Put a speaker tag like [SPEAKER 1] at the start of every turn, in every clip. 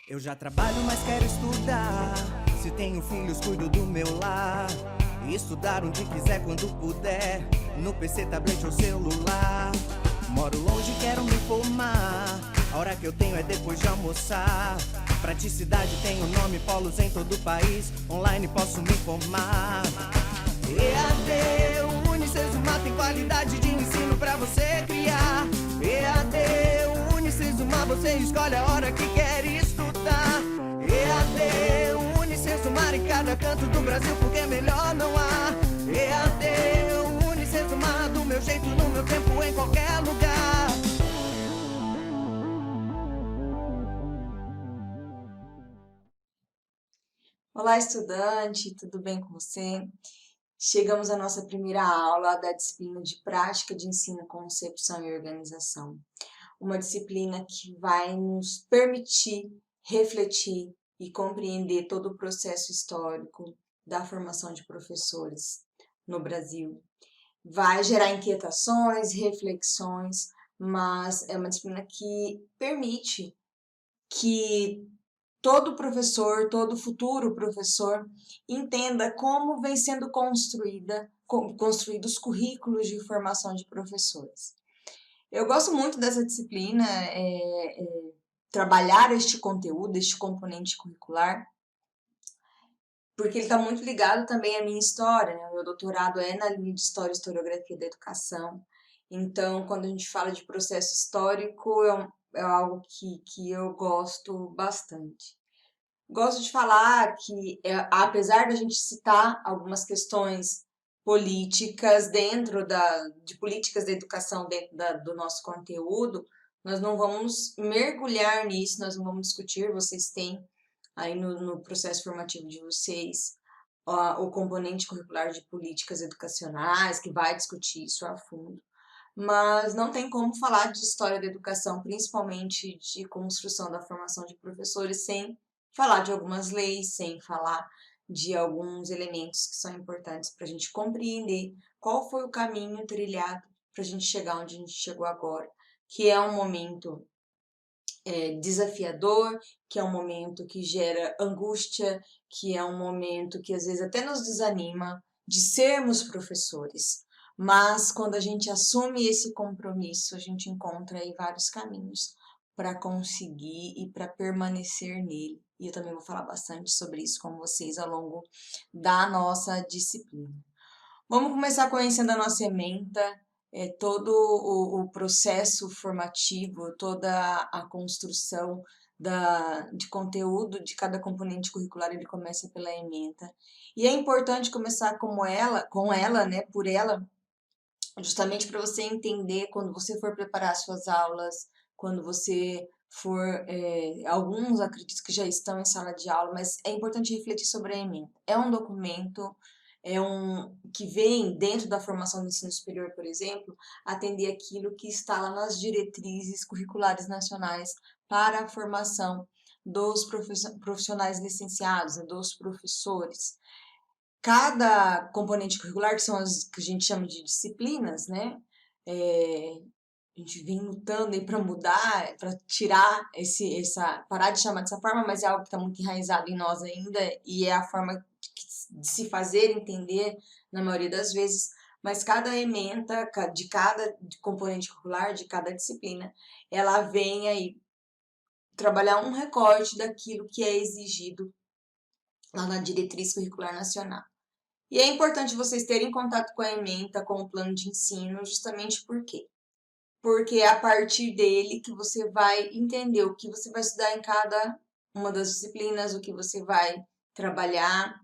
[SPEAKER 1] Eu já trabalho, mas quero estudar. Se tenho filhos, cuido do meu lar. E estudar onde quiser, quando puder. No PC, tablet ou celular. Moro longe, quero me formar. A hora que eu tenho é depois de almoçar. Praticidade tem o nome, polos em todo o país. Online posso me formar. EAD, o Unicesumar tem qualidade de ensino pra você criar. EAD, o Unicesumar, você escolhe a hora que quer estudar. EAD, o Unicesumar em cada canto do Brasil, porque melhor não há. EAD, o Unicesumar, do meu jeito, no meu tempo, em qualquer lugar.
[SPEAKER 2] Olá, estudante, tudo bem com você? Chegamos à nossa primeira aula da disciplina de Prática de Ensino, Concepção e Organização. Uma disciplina que vai nos permitir refletir e compreender todo o processo histórico da formação de professores no Brasil. Vai gerar inquietações, reflexões, mas é uma disciplina que permite que todo professor, todo futuro professor, entenda como vem sendo construídos os currículos de formação de professores. Eu gosto muito dessa disciplina, trabalhar este conteúdo, este componente curricular, porque ele está muito ligado também à minha história, né? O meu doutorado é na linha de História e Historiografia da Educação. Então, quando a gente fala de processo histórico, é algo que eu gosto bastante. Gosto de falar que, apesar da gente citar algumas questões políticas de políticas da educação dentro do nosso conteúdo, nós não vamos mergulhar nisso, nós não vamos discutir, vocês têm aí no processo formativo de vocês o componente curricular de políticas educacionais, que vai discutir isso a fundo. Mas não tem como falar de história da educação, principalmente de construção da formação de professores, sem falar de algumas leis, sem falar de alguns elementos que são importantes para a gente compreender qual foi o caminho trilhado para a gente chegar onde a gente chegou agora, que é um momento desafiador, que é um momento que gera angústia, que é um momento que às vezes até nos desanima de sermos professores. Mas quando a gente assume esse compromisso, a gente encontra aí vários caminhos para conseguir e para permanecer nele. E eu também vou falar bastante sobre isso com vocês ao longo da nossa disciplina. Vamos começar conhecendo a nossa ementa, todo o processo formativo, toda a construção de conteúdo de cada componente curricular, ele começa pela ementa. E é importante começar com ela, né, por ela, justamente para você entender quando você for preparar suas aulas, quando você for, alguns acredito que já estão em sala de aula, mas é importante refletir sobre a ementa. É um documento que vem dentro da formação do ensino superior, por exemplo, atender aquilo que está lá nas diretrizes curriculares nacionais para a formação dos profissionais licenciados, né, dos professores. Cada componente curricular, que são as que a gente chama de disciplinas, né? A gente vem lutando aí para mudar, para tirar parar de chamar dessa forma, mas é algo que está muito enraizado em nós ainda e é a forma de se fazer entender na maioria das vezes. Mas cada ementa de cada componente curricular, de cada disciplina, ela vem aí trabalhar um recorte daquilo que é exigido lá na diretriz curricular nacional. E é importante vocês terem contato com a ementa, com o plano de ensino, justamente por quê? Porque é a partir dele que você vai entender o que você vai estudar em cada uma das disciplinas, o que você vai trabalhar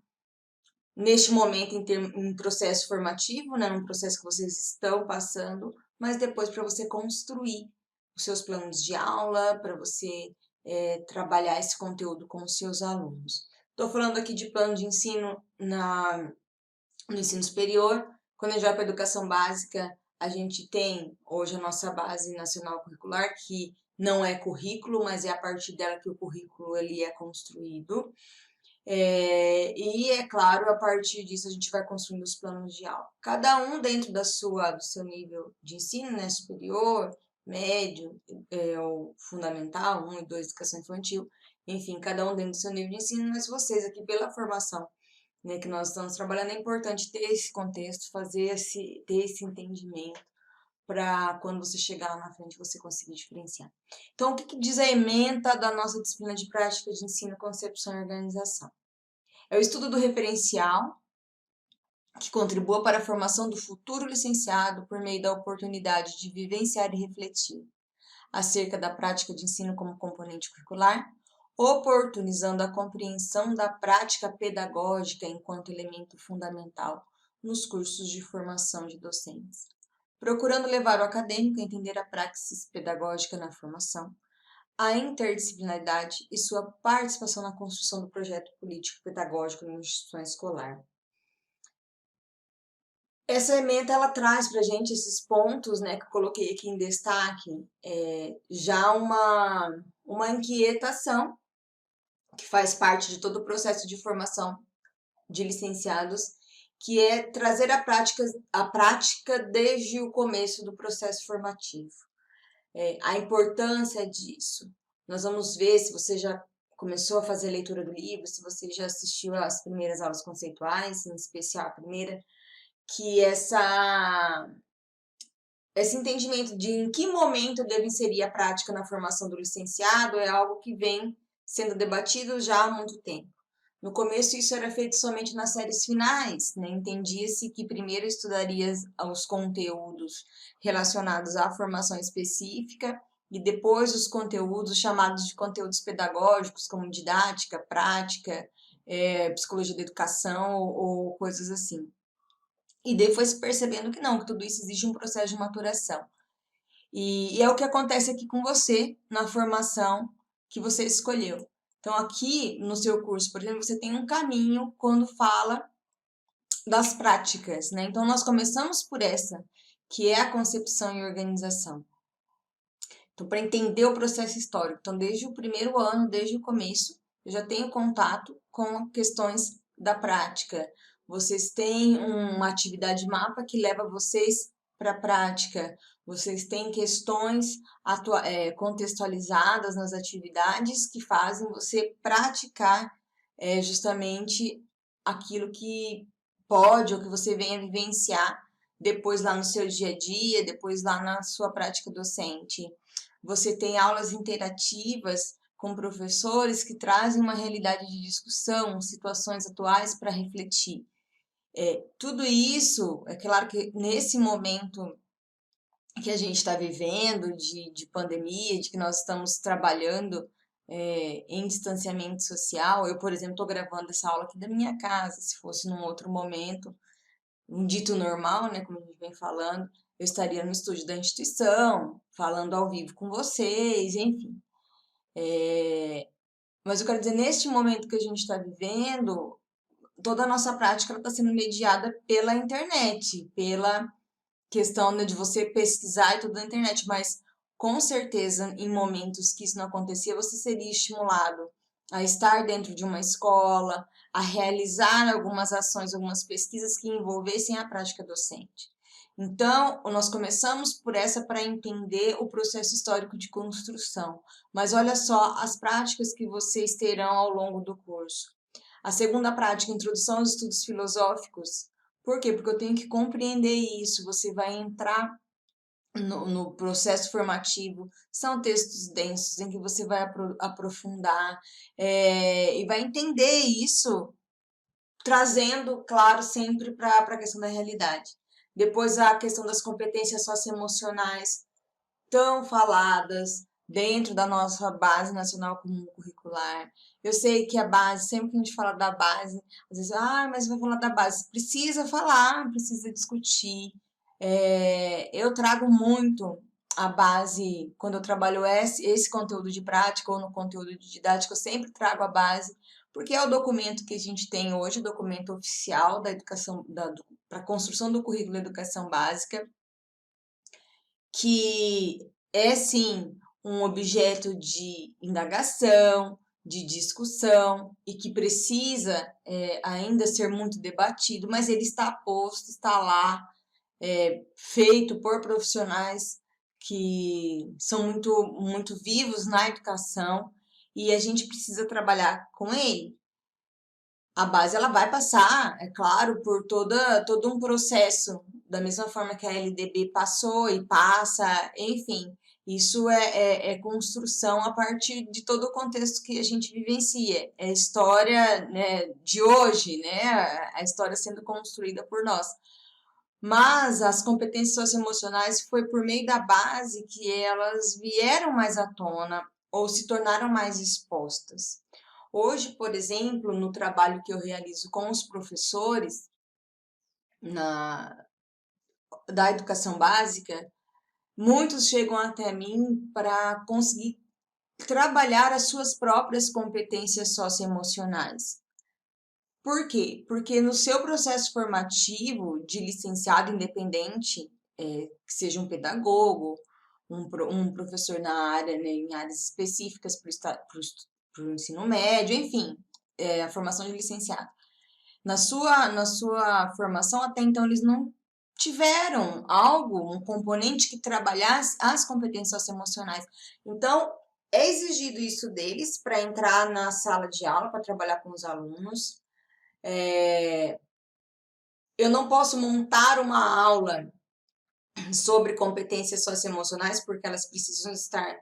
[SPEAKER 2] neste momento em processo formativo, né, num processo que vocês estão passando, mas depois para você construir os seus planos de aula, para você trabalhar esse conteúdo com os seus alunos. Estou falando aqui de plano de ensino no ensino superior. Quando a gente vai para a educação básica, a gente tem hoje a nossa base nacional curricular, que não é currículo, mas é a partir dela que o currículo ele é construído. E, é claro, a partir disso a gente vai construindo os planos de aula. Cada um dentro do seu nível de ensino, né, superior, médio, ou fundamental, 1 e 2, educação infantil, enfim, cada um dentro do seu nível de ensino, mas vocês aqui pela formação, né, que nós estamos trabalhando, é importante ter esse contexto, ter esse entendimento, para quando você chegar lá na frente você conseguir diferenciar. Então, o que diz a ementa da nossa disciplina de prática de ensino, concepção e organização? É o estudo do referencial, que contribua para a formação do futuro licenciado por meio da oportunidade de vivenciar e refletir acerca da prática de ensino como componente curricular, oportunizando a compreensão da prática pedagógica enquanto elemento fundamental nos cursos de formação de docentes, procurando levar o acadêmico a entender a praxis pedagógica na formação, a interdisciplinaridade e sua participação na construção do projeto político-pedagógico na instituição escolar. Essa ementa, ela traz para a gente esses pontos, né, que eu coloquei aqui em destaque, já uma inquietação que faz parte de todo o processo de formação de licenciados, que é trazer a prática desde o começo do processo formativo. A importância disso. Nós vamos ver se você já começou a fazer a leitura do livro, se você já assistiu às primeiras aulas conceituais, em especial a primeira, que esse entendimento de em que momento eu devo inserir a prática na formação do licenciado é algo que vem sendo debatido já há muito tempo. No começo, isso era feito somente nas séries finais, né? Entendia-se que primeiro estudaria os conteúdos relacionados à formação específica e depois os conteúdos chamados de conteúdos pedagógicos, como didática, prática, psicologia da educação ou coisas assim. E daí foi se percebendo que não, que tudo isso exige um processo de maturação. E é o que acontece aqui com você na formação que você escolheu. Então, aqui no seu curso, por exemplo, você tem um caminho quando fala das práticas, né? Então, nós começamos por essa, que é a concepção e organização. Então, para entender o processo histórico. Então, desde o primeiro ano, desde o começo, eu já tenho contato com questões da prática. Vocês têm uma atividade mapa que leva vocês para a prática. Vocês têm questões contextualizadas nas atividades que fazem você praticar justamente aquilo que pode ou que você venha vivenciar depois lá no seu dia a dia, depois lá na sua prática docente. Você tem aulas interativas com professores que trazem uma realidade de discussão, situações atuais para refletir. Tudo isso, é claro que nesse momento que a gente está vivendo de pandemia, de que nós estamos trabalhando em distanciamento social, eu, por exemplo, estou gravando essa aula aqui da minha casa. Se fosse num outro momento, um dito normal, né, como a gente vem falando, eu estaria no estúdio da instituição, falando ao vivo com vocês, enfim. Mas eu quero dizer, neste momento que a gente está vivendo, toda a nossa prática está sendo mediada pela internet, pela questão, né, de você pesquisar e tudo na internet, mas com certeza, em momentos que isso não acontecia, você seria estimulado a estar dentro de uma escola, a realizar algumas ações, algumas pesquisas que envolvessem a prática docente. Então, nós começamos por essa para entender o processo histórico de construção. Mas olha só as práticas que vocês terão ao longo do curso. A segunda prática, introdução aos estudos filosóficos. Por quê? Porque eu tenho que compreender isso. Você vai entrar no processo formativo, são textos densos em que você vai aprofundar e vai entender isso, trazendo, claro, sempre para a questão da realidade. Depois a questão das competências socioemocionais, tão faladas dentro da nossa base nacional comum curricular. Eu sei que a base, sempre que a gente fala da base, às vezes, mas vai falar da base. Precisa falar, precisa discutir. Eu trago muito a base, quando eu trabalho esse conteúdo de prática ou no conteúdo de didática, eu sempre trago a base, porque é o documento que a gente tem hoje, o documento oficial da educação, para a construção do currículo da educação básica, que é sim um objeto de indagação, de discussão e que precisa ainda ser muito debatido, mas ele está posto, está lá, feito por profissionais que são muito, muito vivos na educação e a gente precisa trabalhar com ele. A base ela vai passar, é claro, por todo um processo, da mesma forma que a LDB passou e passa, enfim, isso é construção a partir de todo o contexto que a gente vivencia, é história, né, de hoje, né, a história sendo construída por nós. Mas as competências socioemocionais foi por meio da base que elas vieram mais à tona ou se tornaram mais expostas. Hoje, por exemplo, no trabalho que eu realizo com os professores da educação básica, muitos chegam até mim para conseguir trabalhar as suas próprias competências socioemocionais. Por quê? Porque no seu processo formativo de licenciado independente, que seja um pedagogo, um professor na área, né, em áreas específicas para o ensino médio, enfim, a formação de licenciado. Na sua formação, até então, eles não tiveram algo, um componente que trabalhasse as competências socioemocionais. Então, é exigido isso deles para entrar na sala de aula, para trabalhar com os alunos. Eu não posso montar uma aula sobre competências socioemocionais, porque elas precisam estar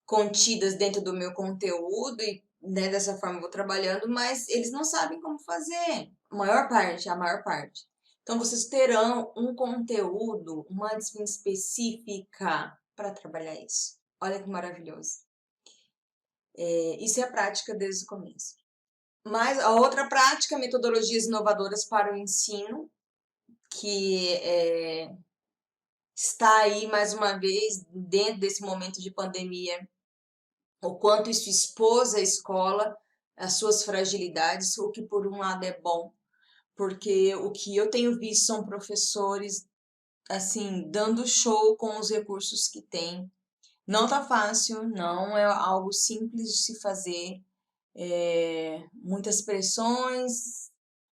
[SPEAKER 2] contidas dentro do meu conteúdo e, né, dessa forma eu vou trabalhando, mas eles não sabem como fazer, a maior parte. Então, vocês terão um conteúdo, uma disciplina específica para trabalhar isso. Olha que maravilhoso. Isso é a prática desde o começo. Mas a outra prática, metodologias inovadoras para o ensino, que está aí mais uma vez dentro desse momento de pandemia, o quanto isso expôs a escola, as suas fragilidades, o que por um lado é bom, porque o que eu tenho visto são professores assim dando show com os recursos que têm. Não tá fácil, não é algo simples de se fazer, muitas pressões,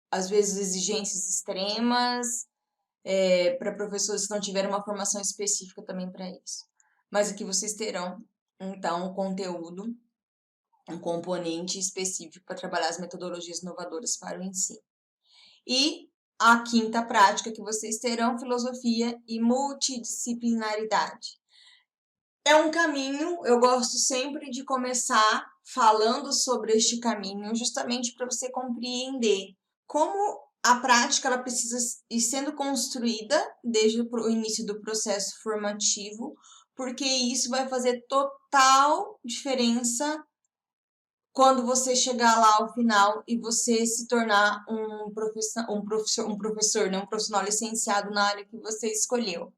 [SPEAKER 2] às vezes exigências extremas, para professores que não tiveram uma formação específica também para isso. Mas aqui vocês terão, então, um conteúdo, um componente específico para trabalhar as metodologias inovadoras para o ensino. E a quinta prática que vocês terão, filosofia e multidisciplinaridade. É um caminho, eu gosto sempre de começar falando sobre este caminho, justamente para você compreender como a prática ela precisa ir sendo construída desde o início do processo formativo, porque isso vai fazer total diferença quando você chegar lá ao final e você se tornar um professor, né? Um profissional licenciado na área que você escolheu.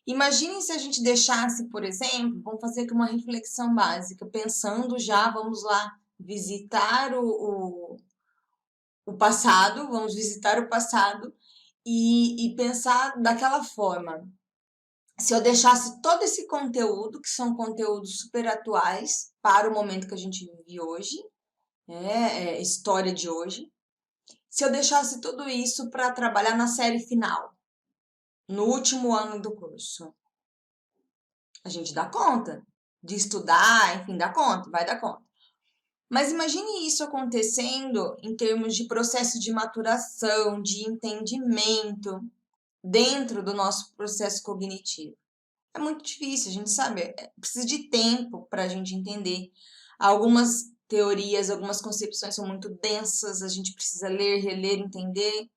[SPEAKER 2] Imaginem se a gente deixasse, por exemplo, vamos fazer aqui uma reflexão básica, pensando já, vamos lá, visitar o passado, vamos visitar o passado e pensar daquela forma. Se eu deixasse todo esse conteúdo, que são conteúdos super atuais para o momento que a gente vive hoje, história de hoje, se eu deixasse tudo isso para trabalhar na série final, no último ano do curso, a gente dá conta de estudar, enfim, dá conta, vai dar conta. Mas imagine isso acontecendo em termos de processo de maturação, de entendimento dentro do nosso processo cognitivo. É muito difícil, a gente sabe, precisa de tempo para a gente entender. Algumas teorias, algumas concepções são muito densas, a gente precisa ler, reler, entender,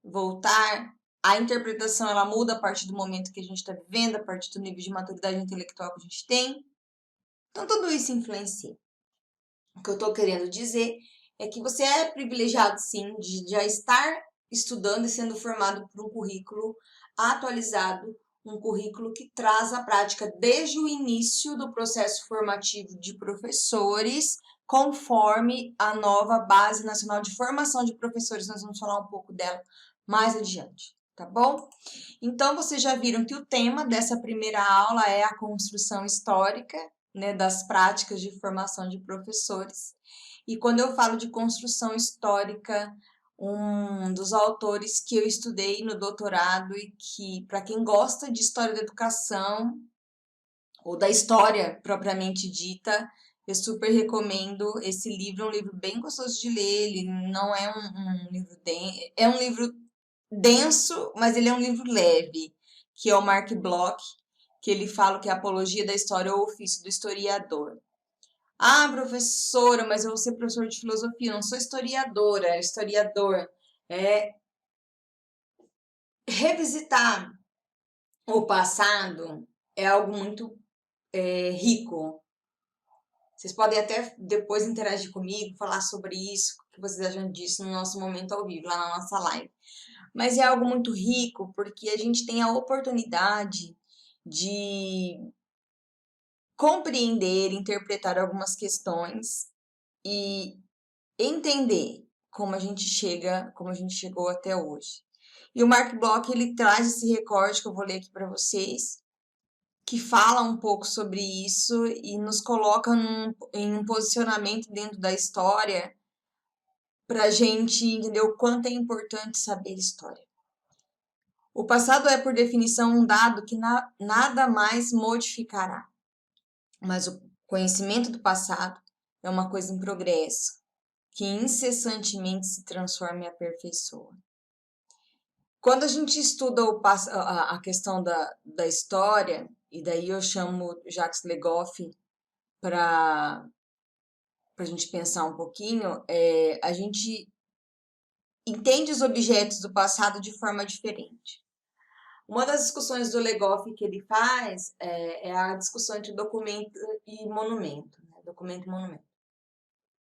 [SPEAKER 2] voltar. A interpretação ela muda a partir do momento que a gente está vivendo, a partir do nível de maturidade intelectual que a gente tem. Então, tudo isso influencia. O que eu estou querendo dizer é que você é privilegiado, sim, de já estar estudando e sendo formado por um currículo atualizado, um currículo que traz a prática desde o início do processo formativo de professores, conforme a nova Base Nacional de Formação de Professores. Nós vamos falar um pouco dela mais adiante, tá bom? Então, vocês já viram que o tema dessa primeira aula é a construção histórica, né, das práticas de formação de professores. E quando eu falo de construção histórica, um dos autores que eu estudei no doutorado e que, para quem gosta de história da educação ou da história propriamente dita, Eu super recomendo esse livro, é um livro bem gostoso de ler, ele não é um livro denso, é um livro denso, mas ele é um livro leve, que é o Mark Bloch, que ele fala que é a apologia da história é o ofício do historiador. Ah, professora, mas eu vou ser professor de filosofia, eu não sou historiadora, é historiador. É revisitar o passado é algo muito rico. Vocês podem até depois interagir comigo, falar sobre isso, o que vocês acham disso no nosso momento ao vivo, lá na nossa live. Mas é algo muito rico, porque a gente tem a oportunidade de compreender, interpretar algumas questões e entender como a gente chega, como a gente chegou até hoje. E o Mark Bloch, ele traz esse recorte que eu vou ler aqui para vocês, que fala um pouco sobre isso e nos coloca em um posicionamento dentro da história para a gente entender o quanto é importante saber história. O passado é, por definição, um dado que nada mais modificará, mas o conhecimento do passado é uma coisa em progresso, que incessantemente se transforma e aperfeiçoa. Quando a gente estuda a questão da história, e daí eu chamo Jacques Le Goff para a gente pensar um pouquinho, a gente entende os objetos do passado de forma diferente. Uma das discussões do Le Goff que ele faz é a discussão entre documento e monumento, né? Documento e monumento.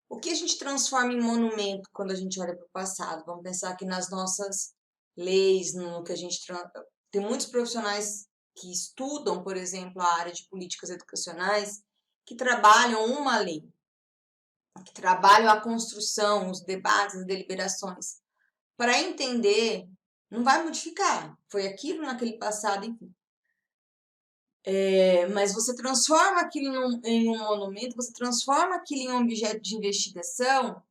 [SPEAKER 2] O que a gente transforma em monumento quando a gente olha para o passado? Vamos pensar aqui nas nossas leis, no que a gente... Tem muitos profissionais que estudam, por exemplo, a área de políticas educacionais, que trabalham uma lei, que trabalham a construção, os debates, as deliberações. Para entender, não vai modificar, foi aquilo naquele passado, enfim. Mas você transforma aquilo em um monumento, você transforma aquilo em um objeto de investigação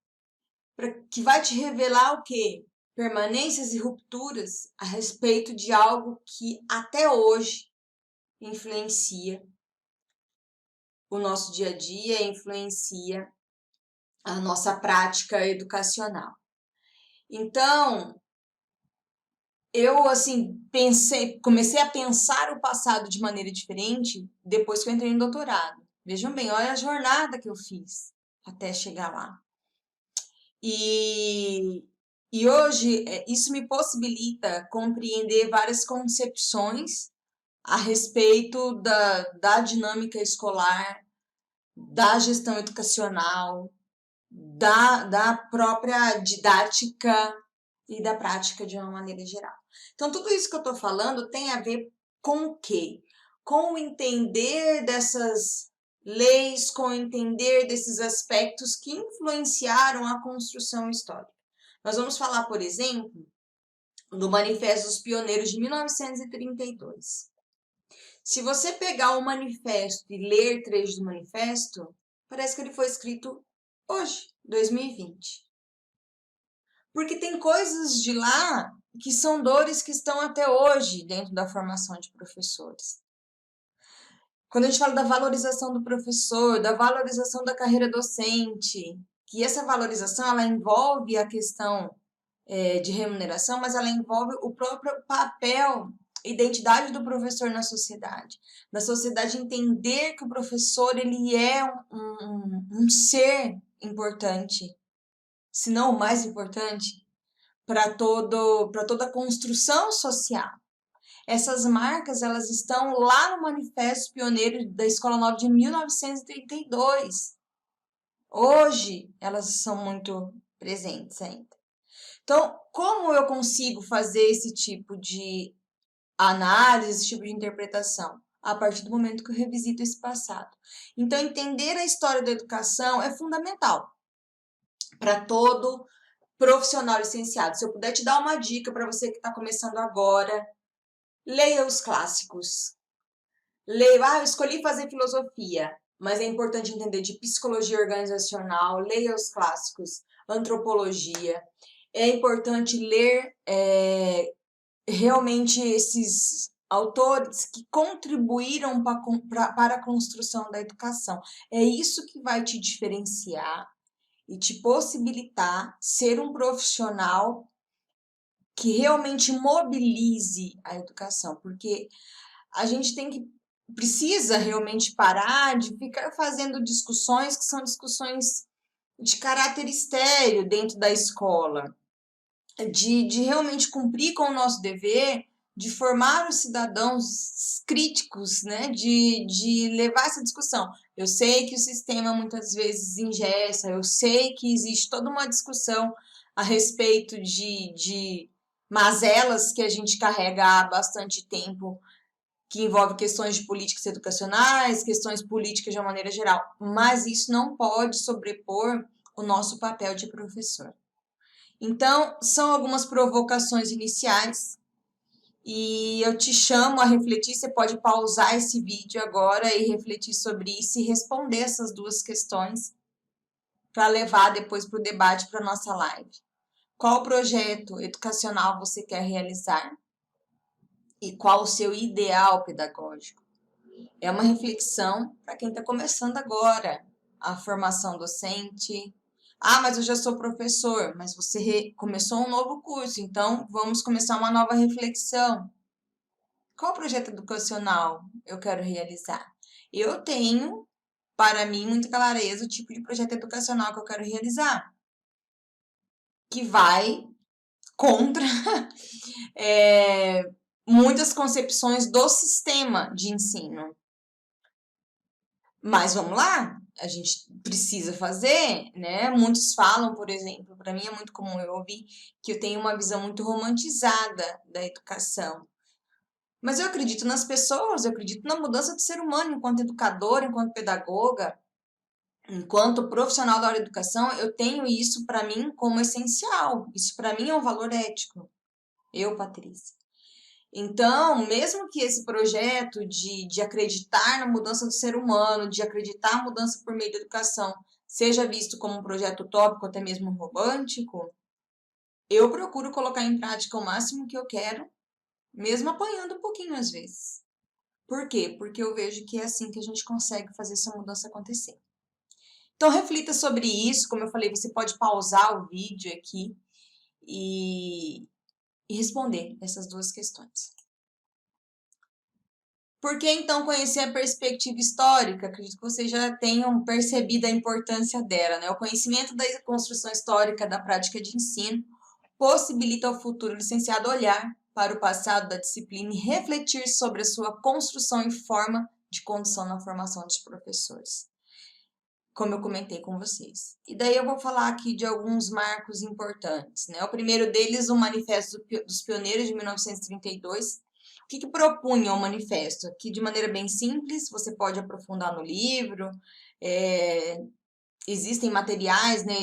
[SPEAKER 2] que vai te revelar o quê? Permanências e rupturas a respeito de algo que até hoje influencia o nosso dia a dia, influencia a nossa prática educacional. Então, eu assim comecei a pensar o passado de maneira diferente depois que eu entrei no doutorado. Vejam bem, olha a jornada que eu fiz até chegar lá. E hoje isso me possibilita compreender várias concepções a respeito da dinâmica escolar, da gestão educacional, da própria didática e da prática de uma maneira geral. Então, tudo isso que eu estou falando tem a ver com o quê? Com o entender dessas leis, com o entender desses aspectos que influenciaram a construção histórica. Nós vamos falar, por exemplo, do Manifesto dos Pioneiros de 1932. Se você pegar o manifesto e ler trechos do manifesto, parece que ele foi escrito hoje, 2020. Porque tem coisas de lá que são dores que estão até hoje dentro da formação de professores. Quando a gente fala da valorização do professor, da valorização da carreira docente, que essa valorização ela envolve a questão de remuneração, mas ela envolve o próprio papel, identidade do professor na sociedade. Da sociedade entender que o professor ele é um ser importante, se não o mais importante, para toda a construção social. Essas marcas elas estão lá no Manifesto Pioneiro da Escola Nova de 1932. Hoje elas são muito presentes ainda. Então, como eu consigo fazer esse tipo de análise, esse tipo de interpretação? A partir do momento que eu revisito esse passado. Então, entender a história da educação é fundamental para todo profissional licenciado. Se eu puder te dar uma dica para você que está começando agora, leia os clássicos. Leia, eu escolhi fazer filosofia, mas é importante entender de psicologia organizacional, leia os clássicos, antropologia. É importante ler realmente esses autores que contribuíram para a construção da educação. É isso que vai te diferenciar e te possibilitar ser um profissional que realmente mobilize a educação, porque a gente precisa realmente parar de ficar fazendo discussões que são discussões de caráter estéreo dentro da escola, de realmente cumprir com o nosso dever de formar os cidadãos críticos, né? De levar essa discussão. Eu sei que o sistema muitas vezes engessa, eu sei que existe toda uma discussão a respeito de mazelas que a gente carrega há bastante tempo, que envolve questões de políticas educacionais, questões políticas de uma maneira geral, mas isso não pode sobrepor o nosso papel de professor. Então, são algumas provocações iniciais e eu te chamo a refletir. Você pode pausar esse vídeo agora e refletir sobre isso e responder essas duas questões para levar depois para o debate para a nossa live. Qual projeto educacional você quer realizar? E qual o seu ideal pedagógico? É uma reflexão para quem está começando agora a formação docente. Ah, mas eu já sou professor, mas você começou um novo curso, então vamos começar uma nova reflexão. Qual projeto educacional eu quero realizar? Eu tenho, para mim, muita clareza o tipo de projeto educacional que eu quero realizar, que vai contra muitas concepções do sistema de ensino. Mas vamos lá, a gente precisa fazer, né? Muitos falam, por exemplo, para mim é muito comum eu ouvir que eu tenho uma visão muito romantizada da educação. Mas eu acredito nas pessoas, eu acredito na mudança do ser humano enquanto educadora, enquanto pedagoga, enquanto profissional da área da educação, eu tenho isso para mim como essencial. Isso para mim é um valor ético. Eu, Patrícia. Então, mesmo que esse projeto de acreditar na mudança do ser humano, de acreditar na mudança por meio da educação, seja visto como um projeto utópico, até mesmo romântico, eu procuro colocar em prática o máximo que eu quero, mesmo apanhando um pouquinho às vezes. Por quê? Porque eu vejo que é assim que a gente consegue fazer essa mudança acontecer. Então, reflita sobre isso. Como eu falei, você pode pausar o vídeo aqui e responder essas duas questões. Por que então conhecer a perspectiva histórica? Acredito que vocês já tenham percebido a importância dela, né? O conhecimento da construção histórica da prática de ensino possibilita ao futuro licenciado olhar para o passado da disciplina e refletir sobre a sua construção e forma de condução na formação dos professores, como eu comentei com vocês. E daí eu vou falar aqui de alguns marcos importantes, né? O primeiro deles, o Manifesto dos Pioneiros de 1932. O que propunha o manifesto? Aqui, de maneira bem simples, você pode aprofundar no livro, existem materiais, né?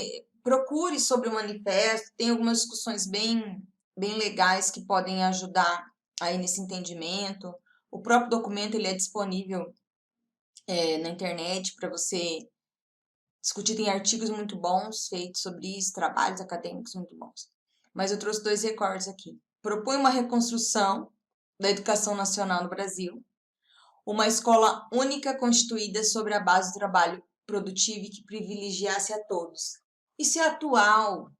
[SPEAKER 2] Procure sobre o manifesto, tem algumas discussões bem legais que podem ajudar aí nesse entendimento. O próprio documento ele é disponível na internet para você discutir, tem artigos muito bons feitos sobre isso, trabalhos acadêmicos muito bons. Mas eu trouxe dois recortes aqui. Propõe uma reconstrução da educação nacional no Brasil, uma escola única constituída sobre a base do trabalho produtivo e que privilegiasse a todos. Isso é atual.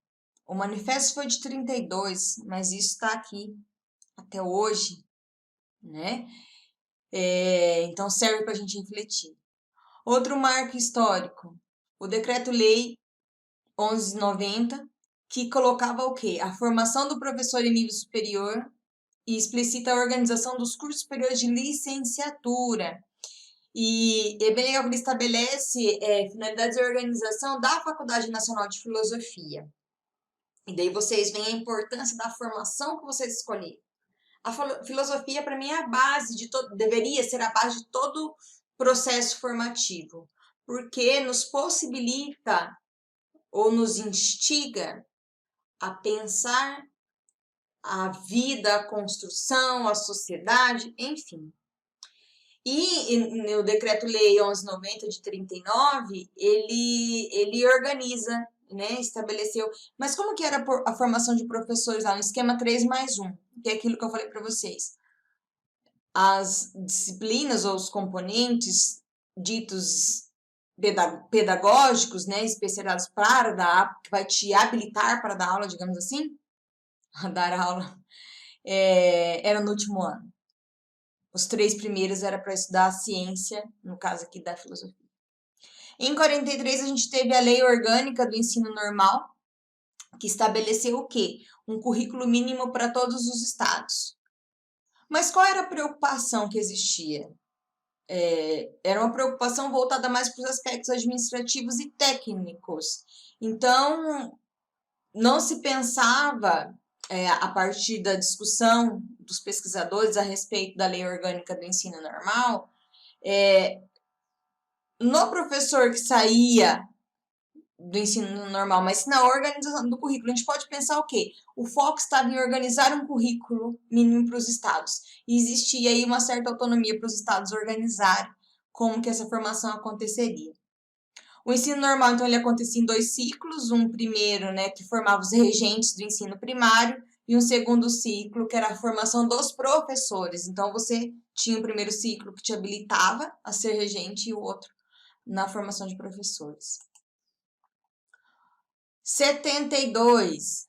[SPEAKER 2] O manifesto foi de 32, mas isso está aqui até hoje, né? Então serve para a gente refletir. Outro marco histórico, o Decreto-Lei 1190, que colocava o quê? A formação do professor em nível superior e explicita a organização dos cursos superiores de licenciatura. E é bem legal que ele estabelece finalidades de organização da Faculdade Nacional de Filosofia. E daí vocês veem a importância da formação que vocês escolheram. A filosofia, para mim, é a base de todo, deveria ser a base de todo processo formativo, porque nos possibilita ou nos instiga a pensar a vida, a construção, a sociedade, enfim. E no Decreto-Lei 1190 de 39, ele organiza, né, estabeleceu. Mas como que era a formação de professores lá no esquema 3+1, que é aquilo que eu falei para vocês? as disciplinas ou os componentes ditos pedagógicos, né, especializados para dar, que vai te habilitar para dar aula, digamos assim, a dar aula, era no último ano. Os 3 primeiros era para estudar a ciência, no caso aqui da filosofia. Em 43, a gente teve a Lei Orgânica do Ensino Normal, que estabeleceu o quê? Um currículo mínimo para todos os estados. Mas qual era a preocupação que existia? Era uma preocupação voltada mais para os aspectos administrativos e técnicos. Então, não se pensava, a partir da discussão dos pesquisadores a respeito da Lei Orgânica do Ensino Normal, no professor que saía do ensino normal, mas na organização do currículo. A gente pode pensar o quê? O foco estava em organizar um currículo mínimo para os estados. E existia aí uma certa autonomia para os estados organizarem como que essa formação aconteceria. O ensino normal, então, ele acontecia em 2 ciclos. Um primeiro, né, que formava os regentes do ensino primário, e um segundo ciclo, que era a formação dos professores. Então, você tinha o primeiro ciclo que te habilitava a ser regente e o outro na formação de professores. 72,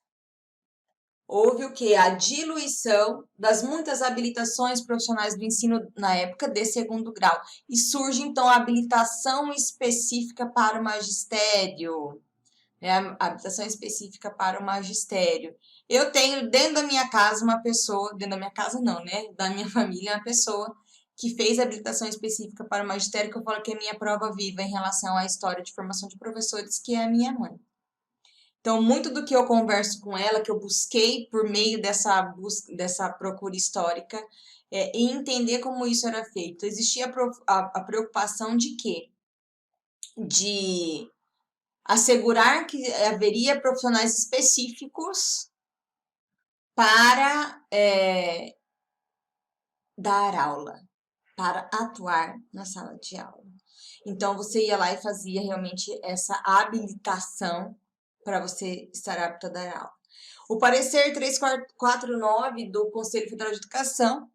[SPEAKER 2] houve o que? A diluição das muitas habilitações profissionais do ensino na época de segundo grau. E surge, então, a habilitação específica para o magistério. A habilitação específica para o magistério. Eu tenho dentro da minha casa uma pessoa, dentro da minha casa não, né? Da minha família, uma pessoa que fez a habilitação específica para o magistério, que eu falo que é minha prova viva em relação à história de formação de professores, que é a minha mãe. Então, muito do que eu converso com ela, que eu busquei por meio dessa procura histórica, e entender como isso era feito. Existia a preocupação de quê? De assegurar que haveria profissionais específicos para dar aula, para atuar na sala de aula. Então, você ia lá e fazia realmente essa habilitação para você estar apto a dar aula. O parecer 349 do Conselho Federal de Educação,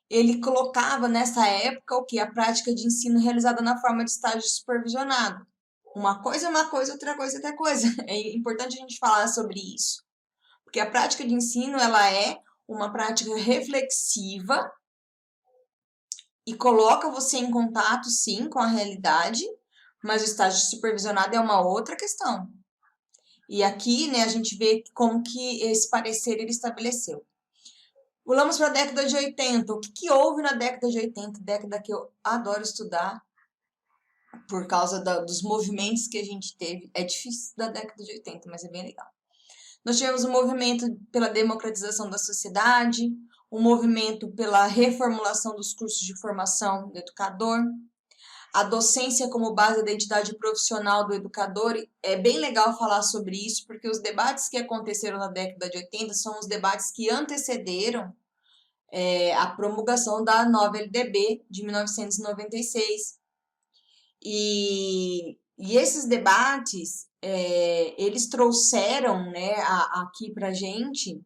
[SPEAKER 2] ele colocava nessa época o que? A prática de ensino realizada na forma de estágio supervisionado. Uma coisa é uma coisa, outra coisa é outra coisa. É importante a gente falar sobre isso. Porque a prática de ensino, ela é uma prática reflexiva e coloca você em contato, sim, com a realidade, mas o estágio supervisionado é uma outra questão. E aqui, né, a gente vê como que esse parecer ele estabeleceu. Pulamos para a década de 80. O que houve na década de 80? Década que eu adoro estudar, por causa dos movimentos que a gente teve. É difícil da década de 80, mas é bem legal. Nós tivemos um movimento pela democratização da sociedade, um movimento pela reformulação dos cursos de formação do educador, a docência como base da identidade profissional do educador. É bem legal falar sobre isso, porque os debates que aconteceram na década de 80 são os debates que antecederam a promulgação da nova LDB de 1996. E esses debates, eles trouxeram, né, aqui para gente,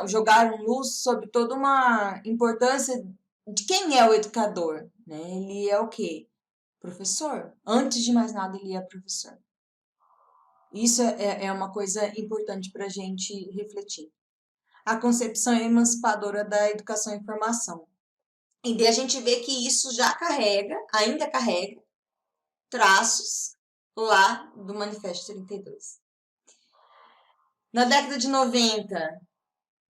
[SPEAKER 2] jogaram luz sobre toda uma importância de quem é o educador, né? Ele é o quê? Professor. Antes de mais nada, ele é professor. Isso é uma coisa importante para a gente refletir. A concepção emancipadora da educação e formação. E daí a gente vê que isso já ainda carrega, traços lá do Manifesto 32. Na década de 90,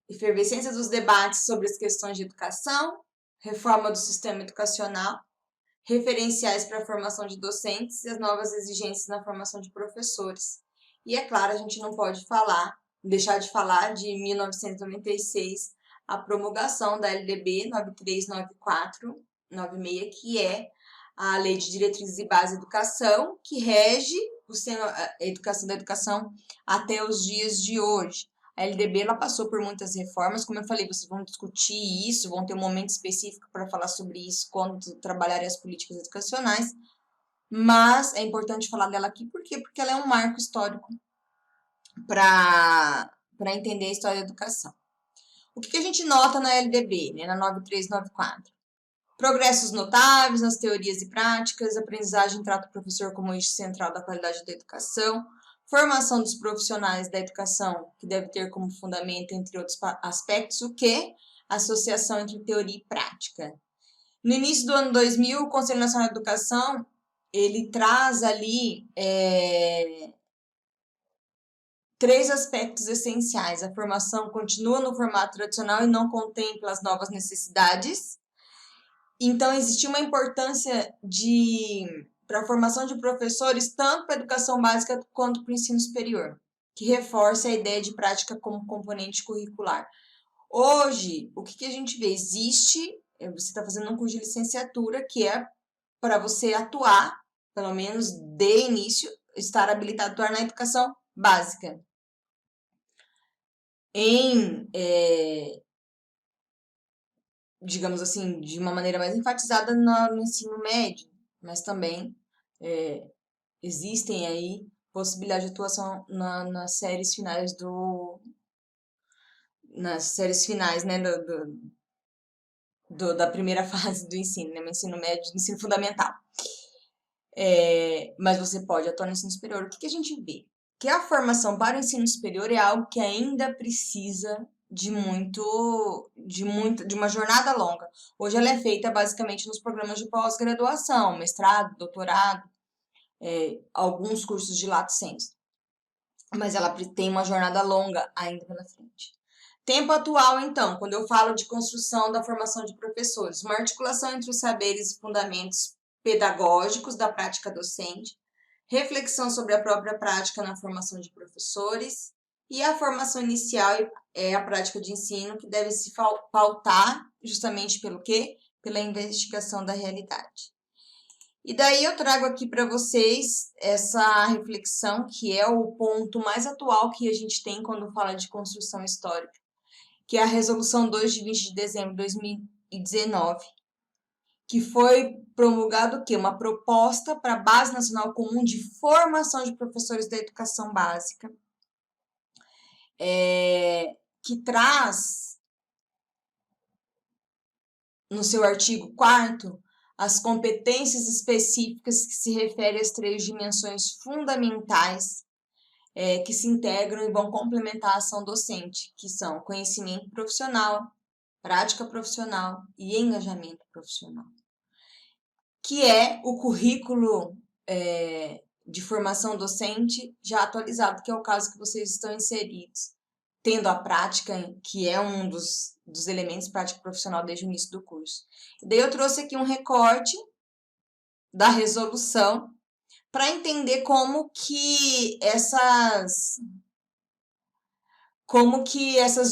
[SPEAKER 2] efervescência dos debates sobre as questões de educação, reforma do sistema educacional, referenciais para a formação de docentes e as novas exigências na formação de professores. E é claro, a gente não pode deixar de falar de 1996, a promulgação da LDB 939496, que é a Lei de Diretrizes e Bases da Educação, que rege a educação até os dias de hoje. A LDB ela passou por muitas reformas, como eu falei, vocês vão discutir isso, vão ter um momento específico para falar sobre isso quando trabalharem as políticas educacionais, mas é importante falar dela aqui, por quê? Porque ela é um marco histórico para para entender a história da educação. O que a gente nota na LDB, né, na 9394? Progressos notáveis nas teorias e práticas, aprendizagem trata o professor como eixo central da qualidade da educação, formação dos profissionais da educação, que deve ter como fundamento, entre outros aspectos, o quê? Associação entre teoria e prática. No início do ano 2000, o Conselho Nacional de Educação, ele traz ali 3 aspectos essenciais. A formação continua no formato tradicional e não contempla as novas necessidades. Então, existe uma importância para a formação de professores, tanto para a educação básica quanto para o ensino superior, que reforça a ideia de prática como componente curricular. Hoje, o que a gente vê? Você está fazendo um curso de licenciatura que é para você atuar, pelo menos de início, estar habilitado a atuar na educação básica. Digamos assim, de uma maneira mais enfatizada no ensino médio, mas também existem aí possibilidade de atuação nas séries finais né, da primeira fase do ensino, né, no ensino médio, no ensino fundamental. Mas você pode atuar no ensino superior. O que a gente vê? Que a formação para o ensino superior é algo que ainda precisa de uma jornada longa. Hoje ela é feita basicamente nos programas de pós-graduação, mestrado, doutorado, alguns cursos de lato sensu. Mas ela tem uma jornada longa ainda pela frente. Tempo atual, então, quando eu falo de construção da formação de professores, uma articulação entre os saberes e fundamentos pedagógicos da prática docente, reflexão sobre a própria prática na formação de professores e a formação inicial é a prática de ensino que deve se pautar justamente pelo quê? Pela investigação da realidade. E daí eu trago aqui para vocês essa reflexão que é o ponto mais atual que a gente tem quando fala de construção histórica, que é a Resolução 2 de 20 de dezembro de 2019, que foi promulgado o quê? Uma proposta para a Base Nacional Comum de Formação de Professores da Educação Básica, que traz, no seu artigo 4º, as competências específicas que se referem às 3 dimensões fundamentais que se integram e vão complementar a ação docente, que são conhecimento profissional, prática profissional e engajamento profissional, que é o currículo de formação docente já atualizado, que é o caso que vocês estão inseridos, tendo a prática, que é um dos elementos prática profissional desde o início do curso. E daí eu trouxe aqui um recorte da resolução para entender como que essas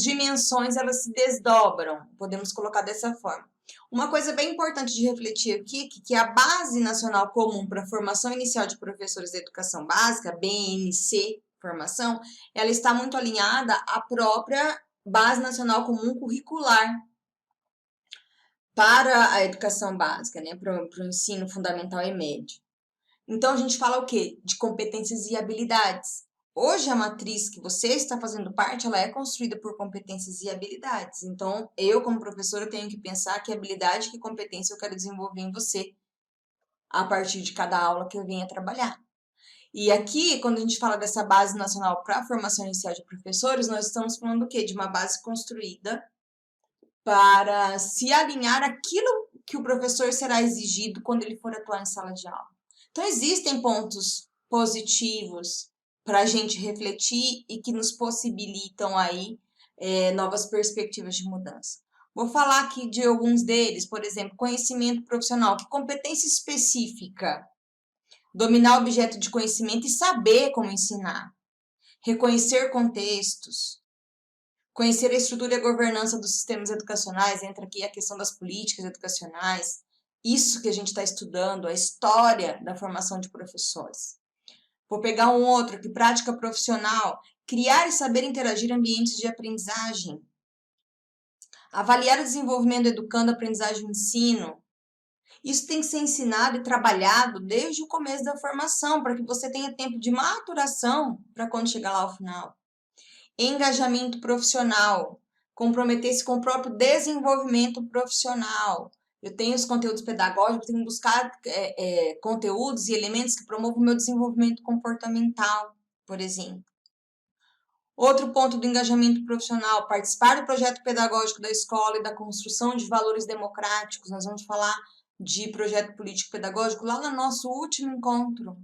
[SPEAKER 2] dimensões elas se desdobram, podemos colocar dessa forma. Uma coisa bem importante de refletir aqui, que a Base Nacional Comum para a Formação Inicial de Professores da Educação Básica, BNC Formação, ela está muito alinhada à própria Base Nacional Comum Curricular para a educação básica, né, para o ensino fundamental e médio. Então, a gente fala o quê? De competências e habilidades. Hoje, a matriz que você está fazendo parte, ela é construída por competências e habilidades. Então, eu, como professora, tenho que pensar que habilidade e que competência eu quero desenvolver em você a partir de cada aula que eu venha trabalhar. E aqui, quando a gente fala dessa base nacional para a formação inicial de professores, nós estamos falando do quê? De uma base construída para se alinhar aquilo que o professor será exigido quando ele for atuar em sala de aula. Então, existem pontos positivos para a gente refletir e que nos possibilitam aí novas perspectivas de mudança. Vou falar aqui de alguns deles, por exemplo, conhecimento profissional, que competência específica, dominar o objeto de conhecimento e saber como ensinar, reconhecer contextos, conhecer a estrutura e a governança dos sistemas educacionais, entra aqui a questão das políticas educacionais, isso que a gente está estudando, a história da formação de professores. Vou pegar um outro aqui, prática profissional, criar e saber interagir em ambientes de aprendizagem, avaliar o desenvolvimento do educando, aprendizagem e ensino. Isso tem que ser ensinado e trabalhado desde o começo da formação, para que você tenha tempo de maturação para quando chegar lá ao final. Engajamento profissional, comprometer-se com o próprio desenvolvimento profissional. Eu tenho os conteúdos pedagógicos, tenho que buscar conteúdos e elementos que promovam o meu desenvolvimento comportamental, por exemplo. Outro ponto do engajamento profissional, participar do projeto pedagógico da escola e da construção de valores democráticos. Nós vamos falar de projeto político-pedagógico lá no nosso último encontro.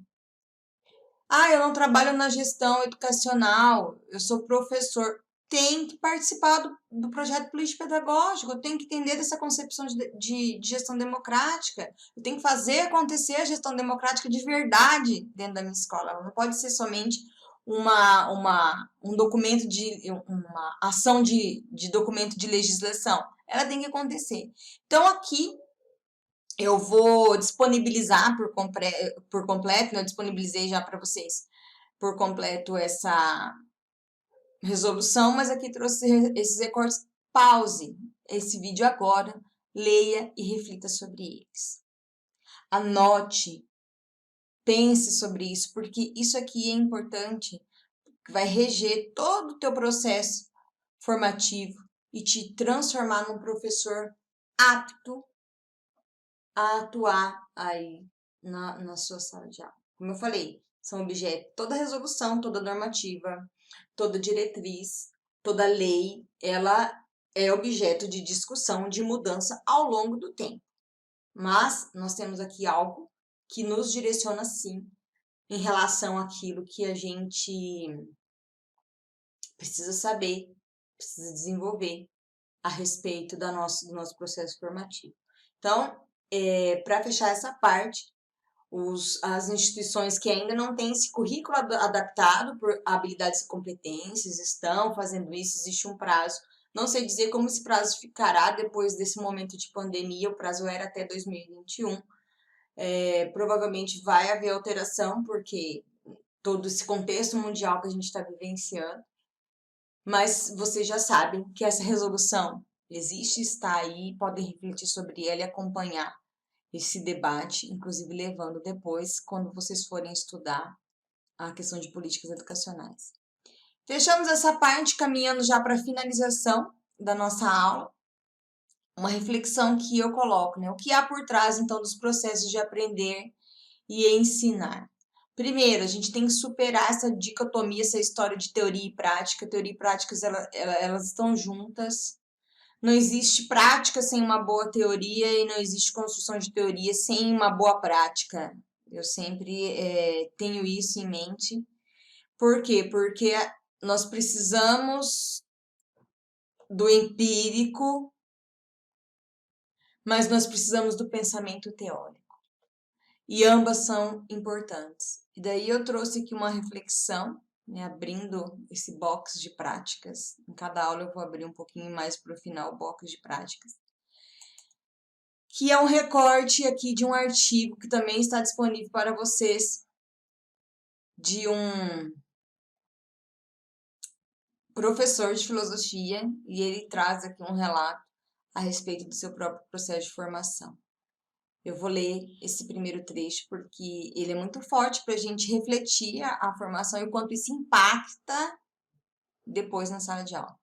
[SPEAKER 2] Eu não trabalho na gestão educacional, eu sou professor. Tem que participar do projeto político-pedagógico, eu tenho que entender dessa concepção de gestão democrática, eu tenho que fazer acontecer a gestão democrática de verdade dentro da minha escola. Ela não pode ser somente um documento uma ação de documento de legislação. Ela tem que acontecer. Então, aqui eu vou disponibilizar por completo, né? Eu disponibilizei já para vocês por completo essa resolução, mas aqui trouxe esses recortes. Pause esse vídeo agora, leia e reflita sobre eles. Anote, pense sobre isso, porque isso aqui é importante, vai reger todo o teu processo formativo e te transformar num professor apto a atuar aí na sua sala de aula. Como eu falei, são objetos, toda resolução, toda normativa, toda diretriz, toda lei, ela é objeto de discussão, de mudança ao longo do tempo. Mas nós temos aqui algo que nos direciona, sim, em relação àquilo que a gente precisa saber, precisa desenvolver a respeito do nosso processo formativo. Então, para fechar essa parte, as instituições que ainda não têm esse currículo adaptado por habilidades e competências estão fazendo isso, existe um prazo. Não sei dizer como esse prazo ficará depois desse momento de pandemia, o prazo era até 2021. Provavelmente vai haver alteração, porque todo esse contexto mundial que a gente está vivenciando. Mas vocês já sabem que essa resolução existe, está aí, podem refletir sobre ela e acompanhar esse debate, inclusive levando depois, quando vocês forem estudar a questão de políticas educacionais. Fechamos essa parte, caminhando já para a finalização da nossa aula. Uma reflexão que eu coloco, né? O que há por trás, então, dos processos de aprender e ensinar? Primeiro, a gente tem que superar essa dicotomia, essa história de teoria e prática. Teoria e práticas, elas estão juntas. Não existe prática sem uma boa teoria e não existe construção de teoria sem uma boa prática. Eu sempre tenho isso em mente. Por quê? Porque nós precisamos do empírico, mas nós precisamos do pensamento teórico. E ambas são importantes. E daí eu trouxe aqui uma reflexão, né, abrindo esse box de práticas. Em cada aula eu vou abrir um pouquinho mais para o final, o box de práticas. Que é um recorte aqui de um artigo que também está disponível para vocês, de um professor de filosofia, e ele traz aqui um relato a respeito do seu próprio processo de formação. Eu vou ler esse primeiro trecho porque ele é muito forte para a gente refletir a formação e o quanto isso impacta depois na sala de aula.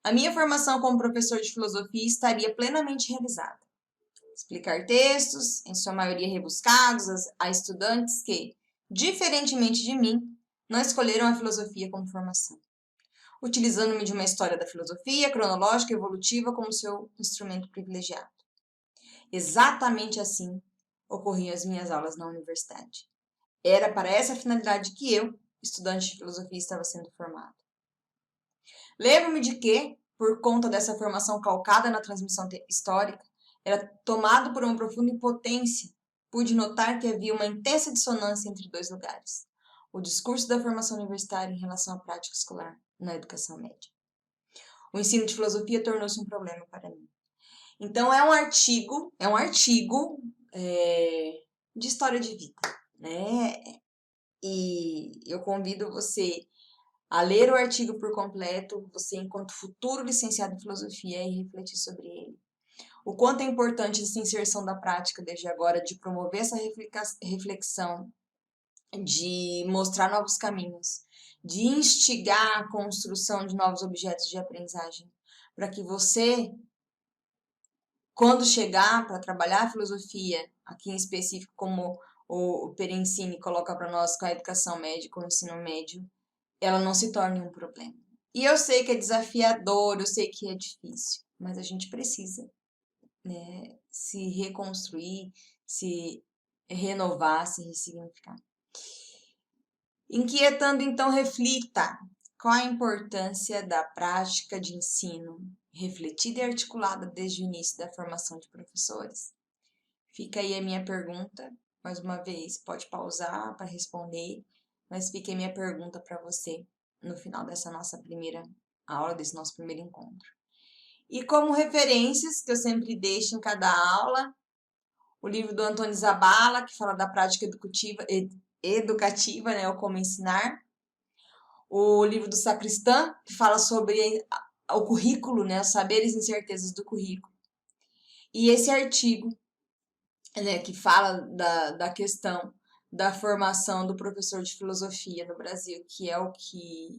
[SPEAKER 2] A minha formação como professor de filosofia estaria plenamente realizada. Explicar textos, em sua maioria rebuscados, a estudantes que, diferentemente de mim, não escolheram a filosofia como formação, utilizando-me de uma história da filosofia cronológica e evolutiva como seu instrumento privilegiado. Exatamente assim ocorriam as minhas aulas na universidade. Era para essa finalidade que eu, estudante de filosofia, estava sendo formado. Lembro-me de que, por conta dessa formação calcada na transmissão histórica, era tomado por uma profunda impotência, pude notar que havia uma intensa dissonância entre dois lugares: o discurso da formação universitária em relação à prática escolar na educação média. O ensino de filosofia tornou-se um problema para mim. Então, é um artigo de história de vida, né? E eu convido você a ler o artigo por completo, você enquanto futuro licenciado em filosofia, e refletir sobre ele. O quanto é importante essa inserção da prática desde agora, de promover essa reflexão, de mostrar novos caminhos, de instigar a construção de novos objetos de aprendizagem, para que você, quando chegar para trabalhar a filosofia, aqui em específico, como o Perencini coloca para nós com a educação média, com o ensino médio, ela não se torne um problema. E eu sei que é desafiador, eu sei que é difícil, mas a gente precisa, né, se reconstruir, se renovar, se ressignificar. Inquietando, então, reflita qual a importância da prática de ensino refletida e articulada desde o início da formação de professores. Fica aí a minha pergunta, mais uma vez, pode pausar para responder, mas fica aí a minha pergunta para você no final dessa nossa primeira aula, desse nosso primeiro encontro. E como referências, que eu sempre deixo em cada aula, o livro do Antônio Zabala, que fala da prática educativa, né, o como ensinar. O livro do Sacristã, que fala sobre o currículo, né, os saberes e incertezas do currículo. E esse artigo, né, que fala da questão da formação do professor de filosofia no Brasil, que é o que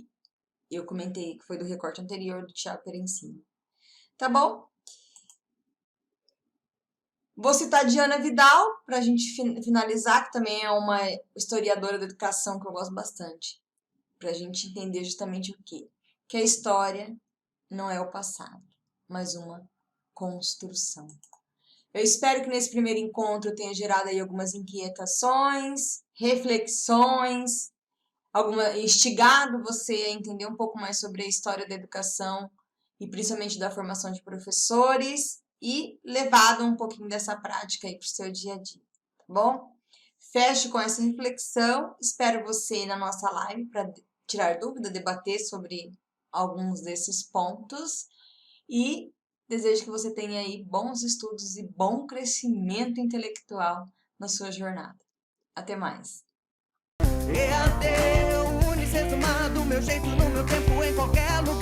[SPEAKER 2] eu comentei, que foi do recorte anterior do Thiago Perencini. Tá bom? Vou citar Diana Vidal, para a gente finalizar, que também é uma historiadora da educação que eu gosto bastante, para a gente entender justamente o quê? Que a história não é o passado, mas uma construção. Eu espero que nesse primeiro encontro eu tenha gerado aí algumas inquietações, reflexões, instigado você a entender um pouco mais sobre a história da educação e principalmente da formação de professores e levado um pouquinho dessa prática aí para o seu dia a dia, tá bom? Fecho com essa reflexão, espero você na nossa live para tirar dúvida, debater sobre alguns desses pontos e desejo que você tenha aí bons estudos e bom crescimento intelectual na sua jornada. Até mais!
[SPEAKER 1] EAD, Unicesumar, do meu jeito, no meu tempo, em qualquer lugar.